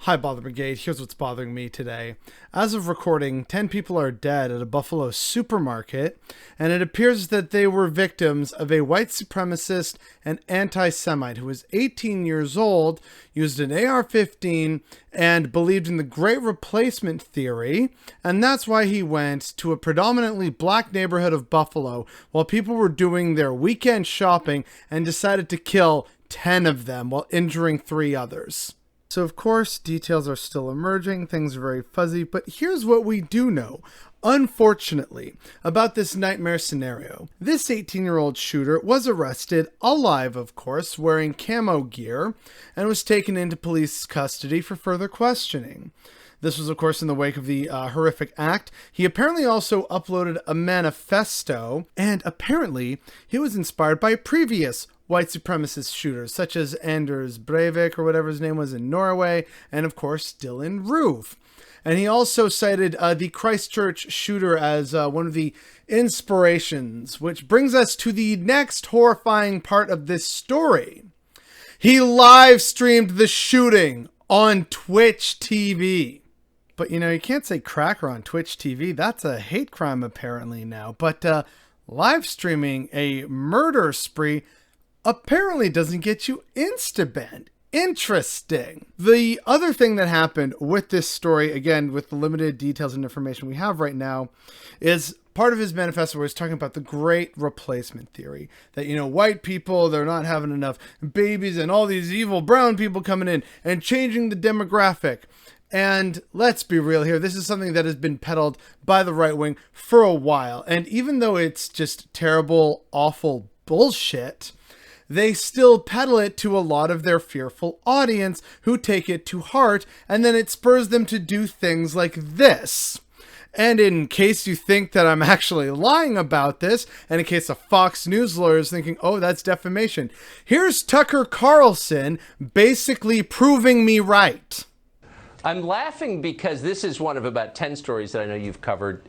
Hi, Bother Brigade. Here's what's bothering me today. As of recording, 10 people are dead at a Buffalo supermarket, and it appears that they were victims of a white supremacist and anti-Semite who was 18 years old, used an AR-15, and believed in the Great Replacement theory, and that's why he went to a predominantly black neighborhood of Buffalo while people were doing their weekend shopping and decided to kill 10 of them while injuring 3 others. So of course, details are still emerging, things are very fuzzy, but here's what we do know, unfortunately, about this nightmare scenario. This 18-year-old shooter was arrested, alive of course, wearing camo gear, and was taken into police custody for further questioning. This was, of course, in the wake of the horrific act. He apparently also uploaded a manifesto, and apparently he was inspired by previous white supremacist shooters, such as Anders Breivik, or whatever his name was, in Norway, and of course, Dylan Roof. And he also cited the Christchurch shooter as one of the inspirations, which brings us to the next horrifying part of this story. He live streamed the shooting on Twitch TV. But, you know, you can't say cracker on Twitch TV. That's a hate crime apparently now. But live streaming a murder spree apparently doesn't get you insta-banned. Interesting. The other thing that happened with this story, again, with the limited details and information we have right now, is part of his manifesto where he's talking about the Great Replacement theory. That, you know, white people, they're not having enough babies and all these evil brown people coming in and changing the demographic. And let's be real here, this is something that has been peddled by the right wing for a while. And even though it's just terrible, awful bullshit, they still peddle it to a lot of their fearful audience who take it to heart, and then it spurs them to do things like this. And in case you think that I'm actually lying about this, and in case a Fox News lawyer is thinking, oh, that's defamation, here's Tucker Carlson basically proving me right. I'm laughing because this is one of about 10 stories that I know you've covered,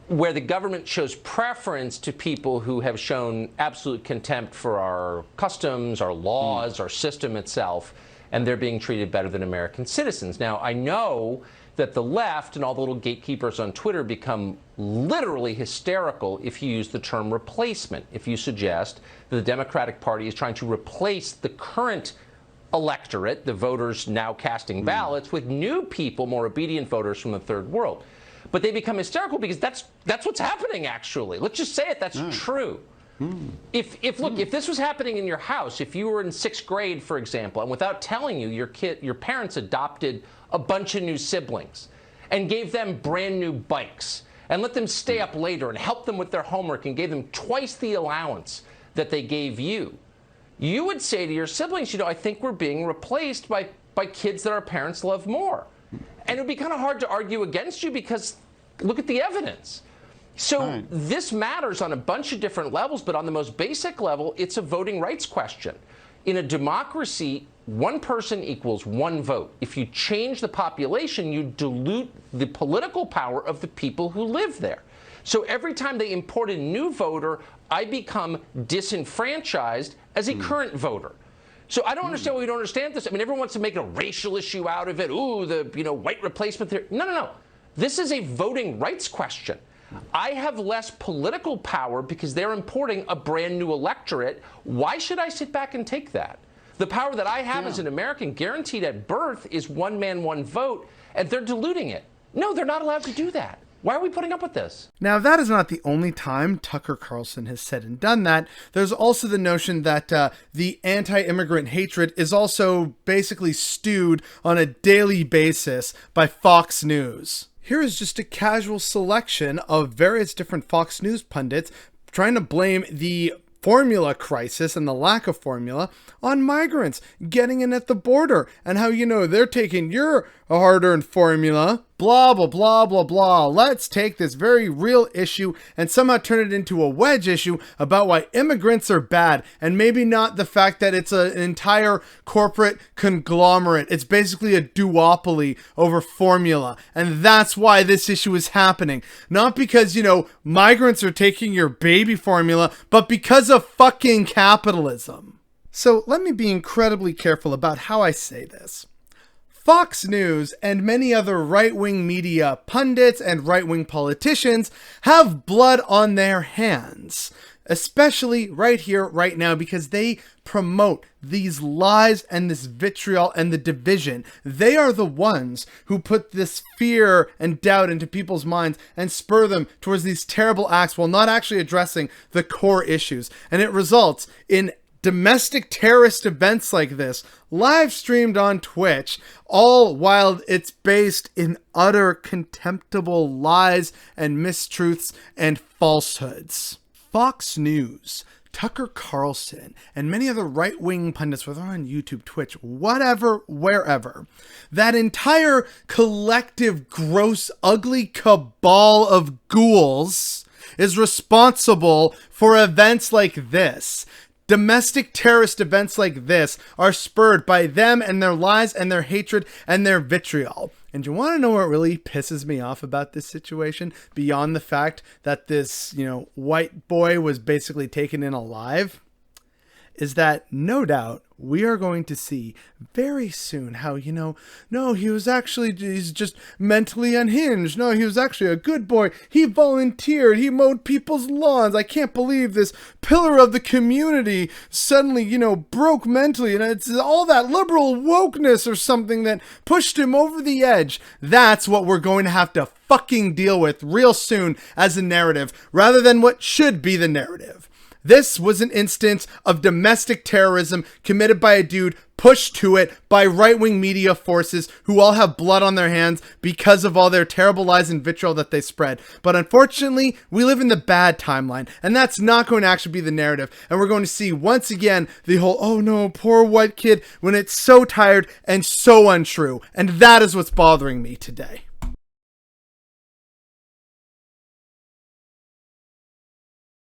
where the government shows preference to people who have shown absolute contempt for our customs, our laws, our system itself, and they're being treated better than American citizens. Now, I know that the left and all the little gatekeepers on Twitter become literally hysterical if you use the term replacement, if you suggest that the Democratic Party is trying to replace the current electorate, the voters now casting ballots, with new people, more obedient voters from the third world. But they become hysterical because that's what's happening, actually. Let's just say it, that's true. If this was happening in your house, if you were in 6th grade, for example, and without telling you, your parents adopted a bunch of new siblings and gave them brand new bikes and let them stay up later and help them with their homework and gave them twice the allowance that they gave you, you would say to your siblings, you know, I think we're being replaced by kids that our parents love more. And it would be kind of hard to argue against you because look at the evidence. So this matters on a bunch of different levels, but on the most basic level, it's a voting rights question. In a democracy, one person equals one vote. If you change the population, you dilute the political power of the people who live there. So every time they import a new voter, I become disenfranchised as a current voter. So I don't understand why we don't understand this. I mean, everyone wants to make a racial issue out of it. Ooh, the white replacement theory. No. This is a voting rights question. I have less political power because they're importing a brand new electorate. Why should I sit back and take that? The power that I have as an American guaranteed at birth is one man, one vote, and they're diluting it. No, they're not allowed to do that. Why are we putting up with this? Now, that is not the only time Tucker Carlson has said and done that. There's also the notion that the anti-immigrant hatred is also basically stewed on a daily basis by Fox News. Here is just a casual selection of various different Fox News pundits trying to blame the formula crisis and the lack of formula on migrants getting in at the border and how, you know, they're taking your hard-earned formula, blah, blah, blah, blah, blah. Let's take this very real issue and somehow turn it into a wedge issue about why immigrants are bad, and maybe not the fact that it's an entire corporate conglomerate. It's basically a duopoly over formula, and that's why this issue is happening. Not because, you know, migrants are taking your baby formula, but because of fucking capitalism. So let me be incredibly careful about how I say this. Fox News and many other right-wing media pundits and right-wing politicians have blood on their hands, especially right here, right now, because they promote these lies and this vitriol and the division. They are the ones who put this fear and doubt into people's minds and spur them towards these terrible acts while not actually addressing the core issues. And it results in domestic terrorist events like this, live streamed on Twitch, all while it's based in utter contemptible lies and mistruths and falsehoods. Fox News, Tucker Carlson, and many other right-wing pundits, whether on YouTube, Twitch, whatever, wherever, that entire collective, gross, ugly cabal of ghouls is responsible for events like this. Domestic terrorist events like this are spurred by them and their lies and their hatred and their vitriol. And you want to know what really pisses me off about this situation, beyond the fact that this, white boy was basically taken in alive, is that no doubt we are going to see very soon how, no, he's just mentally unhinged. No, he was actually a good boy. He volunteered. He mowed people's lawns. I can't believe this pillar of the community suddenly, broke mentally. And it's all that liberal wokeness or something that pushed him over the edge. That's what we're going to have to fucking deal with real soon as a narrative, rather than what should be the narrative. This was an instance of domestic terrorism committed by a dude pushed to it by right-wing media forces who all have blood on their hands because of all their terrible lies and vitriol that they spread. But unfortunately, we live in the bad timeline, and that's not going to actually be the narrative. And we're going to see once again the whole, oh no, poor white kid, when it's so tired and so untrue. And that is what's bothering me today.